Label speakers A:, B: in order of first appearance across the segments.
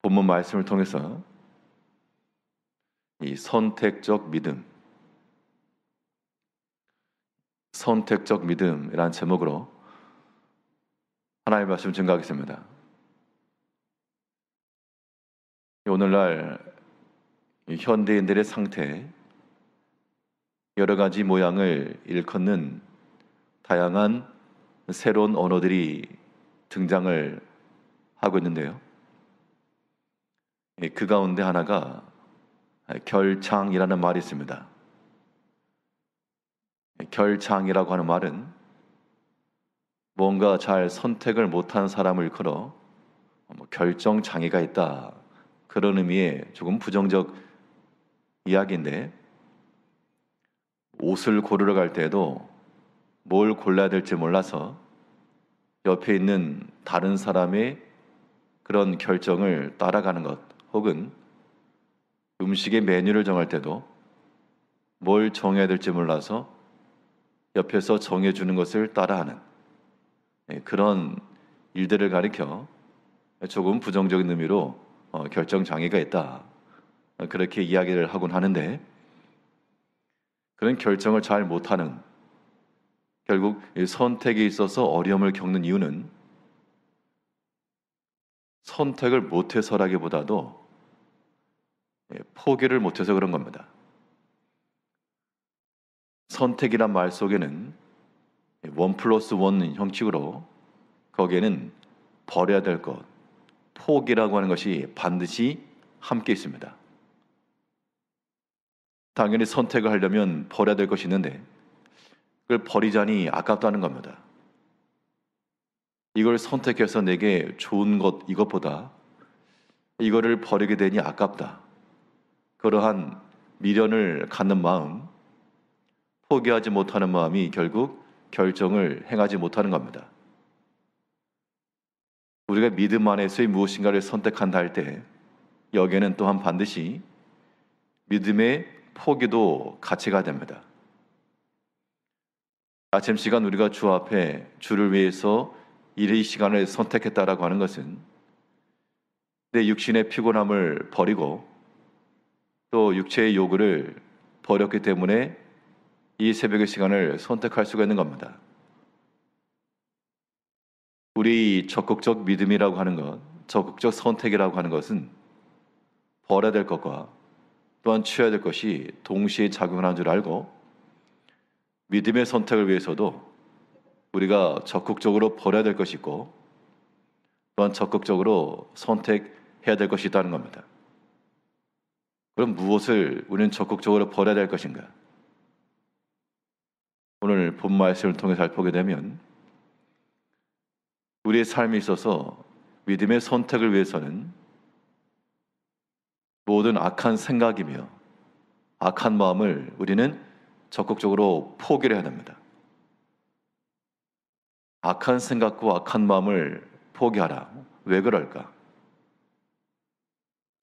A: 본문 말씀을 통해서 이 선택적 믿음이라는 제목으로 하나님의 말씀 증거하겠습니다. 오늘날 현대인들의 상태, 여러 가지 모양을 일컫는 다양한 새로운 언어들이 등장을 하고 있는데요. 그 가운데 하나가 결창이라는 말이 있습니다. 결창이라고 하는 말은 뭔가 잘 선택을 못한 사람을 일컬어 결정장애가 있다, 그런 의미의 조금 부정적 이야기인데, 옷을 고르러 갈 때에도 뭘 골라야 될지 몰라서 옆에 있는 다른 사람의 그런 결정을 따라가는 것, 혹은 음식의 메뉴를 정할 때도 뭘 정해야 될지 몰라서 옆에서 정해주는 것을 따라하는 그런 일들을 가리켜 조금 부정적인 의미로 결정장애가 있다, 그렇게 이야기를 하곤 하는데, 그런 결정을 잘 못하는, 결국 선택에 있어서 어려움을 겪는 이유는 선택을 못해서라기보다도 포기를 못해서 그런 겁니다. 선택이란 말 속에는 1+1 형식으로 거기에는 버려야 될 것, 포기라고 하는 것이 반드시 함께 있습니다. 당연히 선택을 하려면 버려야 될 것이 있는데 그걸 버리자니 아깝다는 겁니다. 이걸 선택해서 내게 좋은 것, 이것보다 이거를 버리게 되니 아깝다, 그러한 미련을 갖는 마음, 포기하지 못하는 마음이 결국 결정을 행하지 못하는 겁니다. 우리가 믿음 안에서의 무엇인가를 선택한다 할 때 여기에는 또한 반드시 믿음의 포기도 같이 가야 됩니다. 아침 시간 우리가 주 앞에 주를 위해서 일의 시간을 선택했다라고 하는 것은 내 육신의 피곤함을 버리고 또 육체의 요구를 버렸기 때문에 이 새벽의 시간을 선택할 수가 있는 겁니다. 우리 적극적 믿음이라고 하는 것, 적극적 선택이라고 하는 것은 버려야 될 것과 또한 취해야 될 것이 동시에 작용하는 줄 알고, 믿음의 선택을 위해서도 우리가 적극적으로 버려야 될 것이 있고 또한 적극적으로 선택해야 될 것이 있다는 겁니다. 그럼 무엇을 우리는 적극적으로 버려야 될 것인가? 오늘 본 말씀을 통해 살펴보게 되면 우리의 삶에 있어서 믿음의 선택을 위해서는 모든 악한 생각이며 악한 마음을 우리는 적극적으로 포기를 해야 됩니다. 악한 생각과 악한 마음을 포기하라. 왜 그럴까?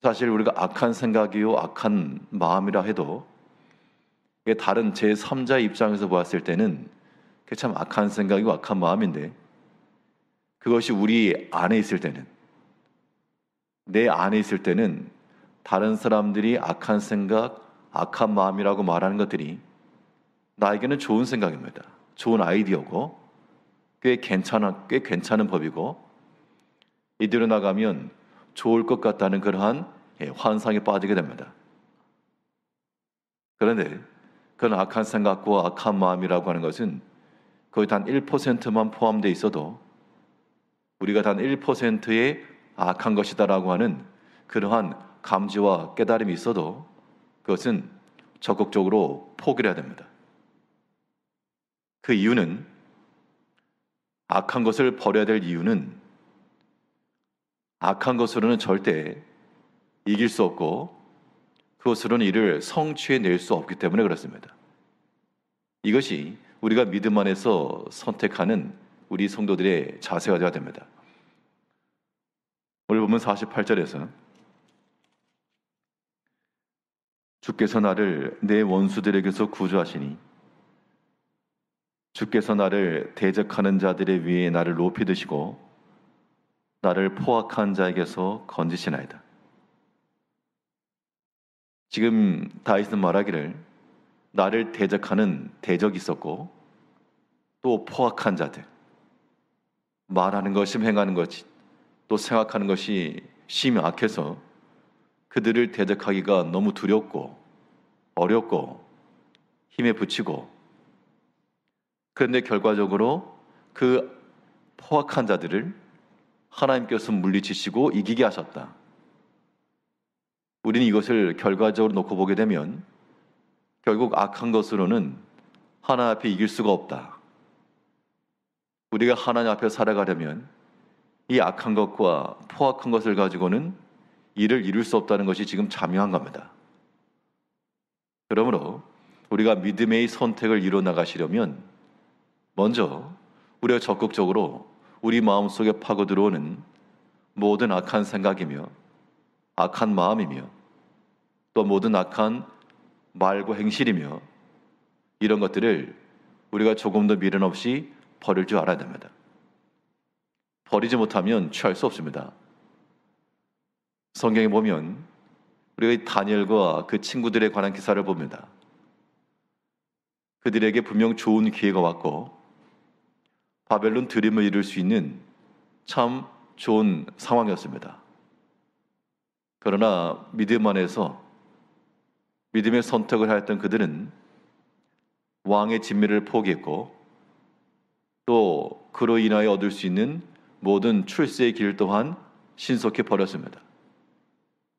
A: 사실 우리가 악한 생각이요 악한 마음이라 해도 이게 다른 제3자의 입장에서 보았을 때는 그게 참 악한 생각이고 악한 마음인데, 그것이 우리 안에 있을 때는, 내 안에 있을 때는 다른 사람들이 악한 생각, 악한 마음이라고 말하는 것들이 나에게는 좋은 생각입니다. 좋은 아이디어고 꽤 괜찮은 법이고 이대로 나가면 좋을 것 같다는 그러한 환상에 빠지게 됩니다. 그런데 그런 악한 생각과 악한 마음이라고 하는 것은 거의 단 1%만 포함되어 있어도 우리가 단 1%의 악한 것이다라고 하는 그러한 감지와 깨달음이 있어도 그것은 적극적으로 포기를 해야 됩니다. 그 이유는, 악한 것을 버려야 될 이유는 악한 것으로는 절대 이길 수 없고 그것으로는 이를 성취해낼 수 없기 때문에 그렇습니다. 이것이 우리가 믿음 안에서 선택하는 우리 성도들의 자세가 되어야 됩니다. 오늘 보면 48절에서 주께서 나를 내 원수들에게서 구주하시니 주께서 나를 대적하는 자들의 위에 나를 높이 드시고 나를 포악한 자에게서 건지시나이다. 지금 다윗은 말하기를 나를 대적하는 대적이 있었고 또 포악한 자들, 말하는 것, 행하는 것, 또 생각하는 것이 심히 악해서 그들을 대적하기가 너무 두렵고 어렵고 힘에 부치고, 그런데 결과적으로 그 포악한 자들을 하나님께서 물리치시고 이기게 하셨다. 우리는 이것을 결과적으로 놓고 보게 되면 결국 악한 것으로는 하나님 앞에 이길 수가 없다. 우리가 하나님 앞에 살아가려면 이 악한 것과 포악한 것을 가지고는 이를 이룰 수 없다는 것이 지금 자명한 겁니다. 그러므로 우리가 믿음의 선택을 이뤄 나가시려면 먼저 우리가 적극적으로 우리 마음속에 파고 들어오는 모든 악한 생각이며 악한 마음이며 또 모든 악한 말과 행실이며 이런 것들을 우리가 조금도 미련 없이 버릴 줄 알아야 됩니다. 버리지 못하면 취할 수 없습니다. 성경에 보면 우리가 다니엘과 그 친구들에 관한 기사를 봅니다. 그들에게 분명 좋은 기회가 왔고 바벨론 들임을 이룰 수 있는 참 좋은 상황이었습니다. 그러나 믿음 안에서 믿음의 선택을 하였던 그들은 왕의 진미를 포기했고 또 그로 인하여 얻을 수 있는 모든 출세의 길 또한 신속히 버렸습니다.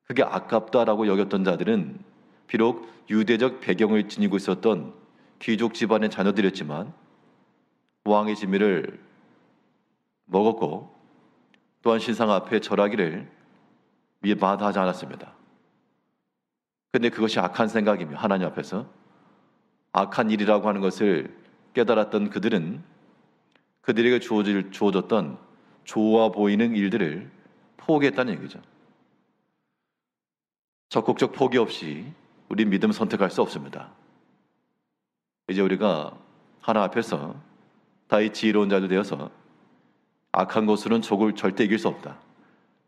A: 그게 아깝다라고 여겼던 자들은 비록 유대적 배경을 지니고 있었던 귀족 집안의 자녀들이었지만 왕의 진미를 먹었고 또한 신상 앞에 절하기를 마다하지 않았습니다. 그런데 그것이 악한 생각이며 하나님 앞에서 악한 일이라고 하는 것을 깨달았던 그들은 그들에게 주어졌던 좋아 보이는 일들을 포기했다는 얘기죠. 적극적 포기 없이 우리 믿음 선택할 수 없습니다. 이제 우리가 하나님 앞에서 다윗 지혜로운 자도 되어서 악한 것으로는 적을 절대 이길 수 없다.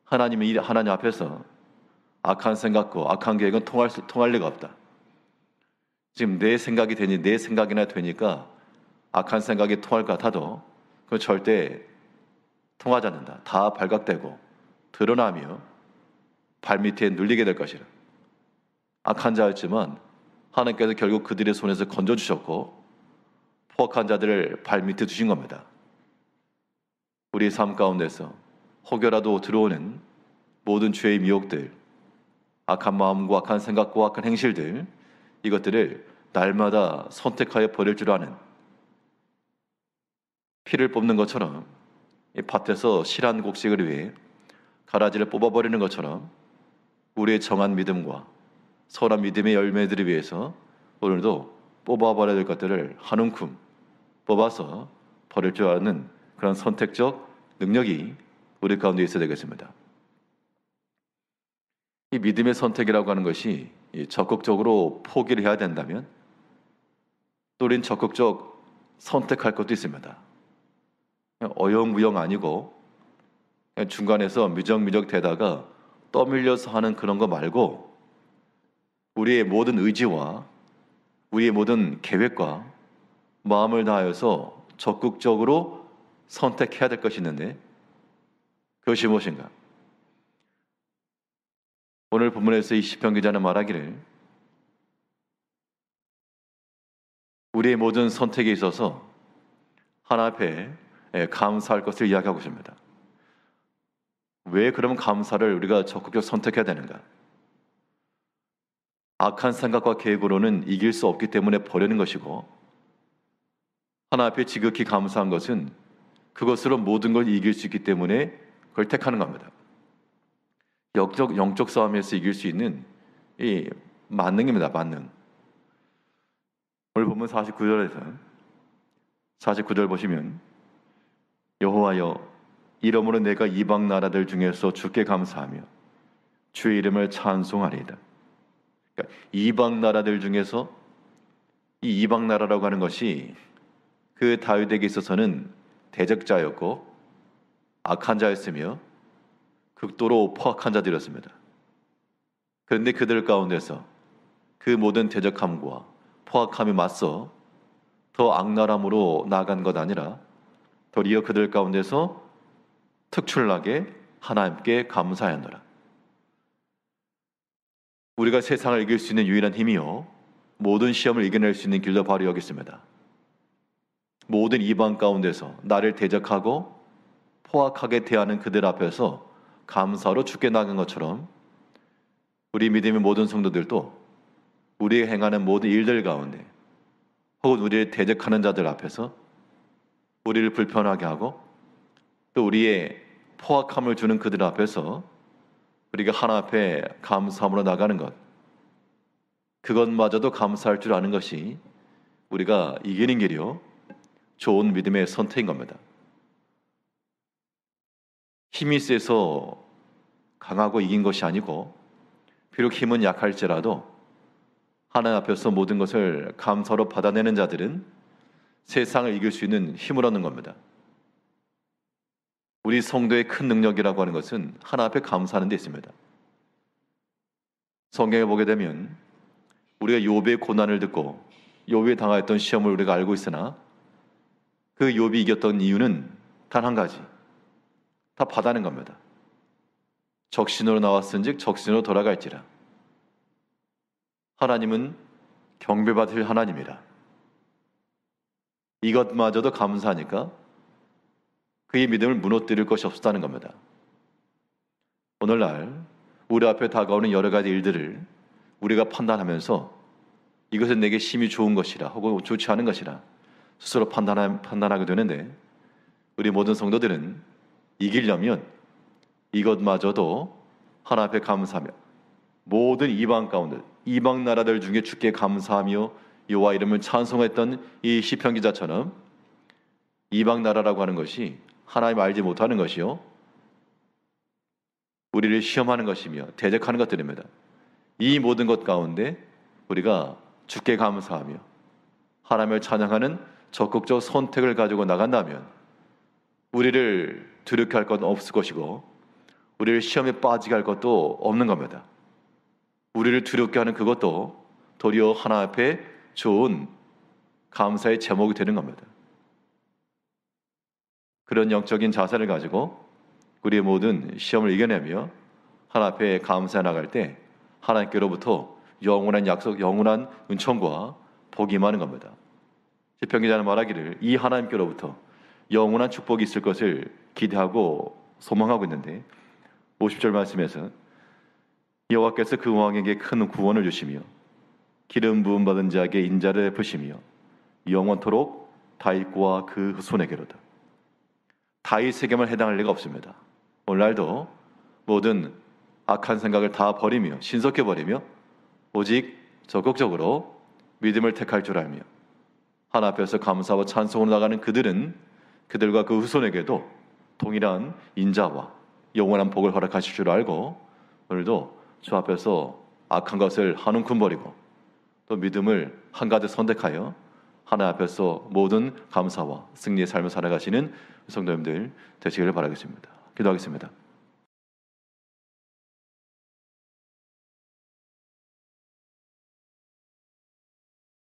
A: 하나님 앞에서 악한 생각과 악한 계획은 통할 리가 없다. 지금 내 생각이 되니 내 생각이나 되니까 악한 생각이 통할 것 같아도 그건 절대 통하지 않는다. 다 발각되고 드러나며 발밑에 눌리게 될 것이라. 악한 자였지만 하나님께서 결국 그들의 손에서 건져주셨고 포악한 자들을 발밑에 두신 겁니다. 우리의 삶 가운데서 혹여라도 들어오는 모든 죄의 미혹들, 악한 마음과 악한 생각과 악한 행실들, 이것들을 날마다 선택하여 버릴 줄 아는, 피를 뽑는 것처럼 이 밭에서 실한 곡식을 위해 가라지를 뽑아버리는 것처럼 우리의 정한 믿음과 선한 믿음의 열매들을 위해서 오늘도 뽑아버려야 될 것들을 한 움큼 뽑아서 버릴 줄 아는 그런 선택적 능력이 우리 가운데 있어야 되겠습니다. 이 믿음의 선택이라고 하는 것이 적극적으로 포기를 해야 된다면 또 우리는 적극적 선택할 것도 있습니다. 어영부영 아니고 그냥 중간에서 미적미적 되다가 떠밀려서 하는 그런 거 말고 우리의 모든 의지와 우리의 모든 계획과 마음을 다하여서 적극적으로 선택해야 될 것이 있는데 그것이 무엇인가? 오늘 본문에서 이 시편 기자는 말하기를 우리의 모든 선택에 있어서 하나님 앞에 감사할 것을 이야기하고 있습니다. 왜 그러면 감사를 우리가 적극적으로 선택해야 되는가? 악한 생각과 계획으로는 이길 수 없기 때문에 버리는 것이고 하나님 앞에 지극히 감사한 것은 그것으로 모든 걸 이길 수 있기 때문에 그걸 택하는 겁니다. 영적 싸움에서 이길 수 있는 이 만능입니다. 만능. 오늘 본문 49절 보시면 여호와여 이러므로 내가 이방 나라들 중에서 주께 감사하며 주의 이름을 찬송하리이다. 그러니까 이방 나라들 중에서 이 이방 나라라고 하는 것이 그 다윗에게 있어서는 대적자였고 악한 자였으며 극도로 포악한 자들이었습니다. 그런데 그들 가운데서 그 모든 대적함과 포악함에 맞서 더 악랄함으로 나아간 것 아니라 도리어 그들 가운데서 특출나게 하나님께 감사하노라. 우리가 세상을 이길 수 있는 유일한 힘이요 모든 시험을 이겨낼 수 있는 길도 바로 여기 있습니다. 모든 이방 가운데서 나를 대적하고 포악하게 대하는 그들 앞에서 감사로 죽게 나간 것처럼 우리 믿음의 모든 성도들도 우리가 행하는 모든 일들 가운데 혹은 우리를 대적하는 자들 앞에서 우리를 불편하게 하고 또 우리의 포악함을 주는 그들 앞에서 우리가 하나 앞에 감사함으로 나가는 것, 그것마저도 감사할 줄 아는 것이 우리가 이기는 길이요 좋은 믿음의 선택인 겁니다. 힘이 세서 강하고 이긴 것이 아니고 비록 힘은 약할지라도 하나님 앞에서 모든 것을 감사로 받아내는 자들은 세상을 이길 수 있는 힘을 얻는 겁니다. 우리 성도의 큰 능력이라고 하는 것은 하나님 앞에 감사하는 데 있습니다. 성경에 보게 되면 우리가 욥의 고난을 듣고 욥이 당하였던 시험을 우리가 알고 있으나 그 욥이 이겼던 이유는 단 한 가지, 다 받아낸 겁니다. 적신으로 나왔은즉 적신으로 돌아갈지라. 하나님은 경배받을 하나님이라. 이것마저도 감사하니까 그의 믿음을 무너뜨릴 것이 없었다는 겁니다. 오늘날 우리 앞에 다가오는 여러 가지 일들을 우리가 판단하면서 이것은 내게 심히 좋은 것이라 혹은 좋지 않은 것이라 스스로 판단하게 되는데, 우리 모든 성도들은 이기려면 이것마저도 하나님 앞에 감사하며 모든 이방 가운데 이방 나라들 중에 주께 감사하며 여호와 이름을 찬송했던 이 시편 기자처럼 이방 나라라고 하는 것이 하나님 알지 못하는 것이요 우리를 시험하는 것이며 대적하는 것들입니다. 이 모든 것 가운데 우리가 주께 감사하며 하나님을 찬양하는 적극적 선택을 가지고 나간다면 우리를 두렵게 할 것 없을 것이고 우리를 시험에 빠지게 할 것도 없는 겁니다. 우리를 두렵게 하는 그것도 도리어 하나님 앞에 좋은 감사의 제목이 되는 겁니다. 그런 영적인 자세를 가지고 우리의 모든 시험을 이겨내며 하나님 앞에 감사해 나갈 때 하나님께로부터 영원한 약속, 영원한 은총과 복이 임하는 겁니다. 시편 기자는 말하기를 이 하나님께로부터 영원한 축복이 있을 것을 기대하고 소망하고 있는데 50절 말씀에서 여호와께서 그 왕에게 큰 구원을 주시며 기름 부음 받은 자에게 인자를 베푸시며 영원토록 다윗과 그 후손에게로다. 다윗에게만 해당할 리가 없습니다. 오늘날도 모든 악한 생각을 다 버리며 신속해 버리며 오직 적극적으로 믿음을 택할 줄 알며 하나님 앞에서 감사와 찬송으로 나가는 그들은 그들과 그 후손에게도 동일한 인자와 영원한 복을 허락하실 줄 알고 오늘도 주 앞에서 악한 것을 한 움큼 버리고 또 믿음을 한가득 선택하여 하나님 앞에서 모든 감사와 승리의 삶을 살아가시는 성도님들 되시기를 바라겠습니다. 기도하겠습니다.